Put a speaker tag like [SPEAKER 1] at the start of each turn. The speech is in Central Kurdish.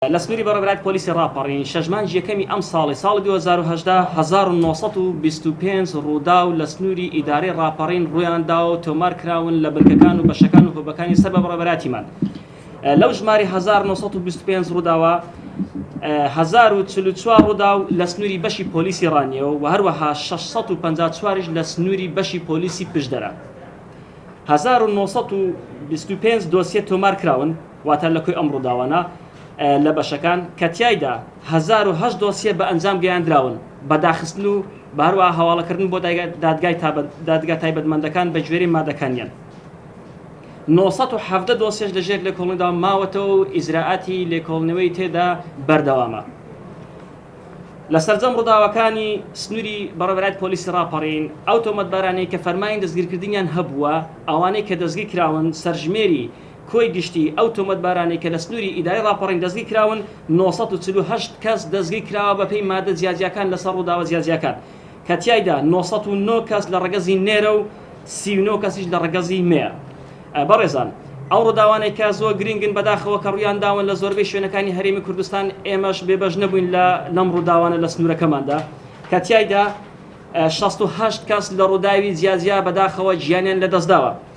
[SPEAKER 1] لە سنووری بەڕێوەبەرایەتی پۆلیسی ڕاپەڕین شەژمانجی یەکەمی ئەم ساڵی 2018 1925 ڕوودا و لە سنووری ئیدارەی ڕاپەڕین ڕوویاندا و تۆمار کراون لە بنکەکان و بەشەکان و هۆبەکانی سەر بە بەڕێوەبەرایەتیمان. لەو ژماری 1925 ڕووداوە 1044 ڕوودا و لە سنووری بەشی پۆلیسی ڕانیەوە و هەروەها 654 لە سنووری بەشی پۆلیسی پشدەرە. 1925 دۆسیە تۆمار کراون واتە لەکۆی ئەم ڕووداوانە لە بەشەکان کە تیایدا 1008 دۆسیە بە ئەنجام گەیاندراون بە داخستن و بە هەروەها هەواڵەکردن بۆ دادگای تایبەتمەندەکان بە گوێرەی مادەکانیان. 970 دۆسیەش لەژێر لێکۆڵینەوەدا ماوەتەوە و ئیجراعاتی لێکۆڵینەوەی تێدا بەردەوامە. لە سەرجەم ڕووداوەکانی سنووری بەڕێوەبەرایەتی پۆلیسی ڕاپەڕین ئەو تۆمەتبارانەی کە فەرمانی دەستگیرکردنیان هەبووە ئەوانەی کە دەستگیر کراون سەرژمێری کۆی گشتی ئەو تۆمەتبارانەی کە لە سنووری ئیدارەی ڕاپەڕین دەستگیر کراون 948 کەس دەستگیر کراوە بەپێی مادە جیاجیەکان لەسەر ڕووداوە جیاجیەکان کە تیایدا 909 کەس لە ڕەگەزی نێرە و 39 کەسیش لە ڕەگەزی مێە. بەڕێزان ئەو ڕووداوانەی کە زۆر گرنگن بەداخەوە کە ڕوویان داون لە زۆربەی شوێنەکانی هەرێمی کوردستان ئێمەش بێبەش نەبووین لەم ڕووداوانە لە سنوورەکەماندا کە تیایدا 68 کەس لە ڕووداوی جیاجیا بەداخەوە گیانیان لەدەستداوە.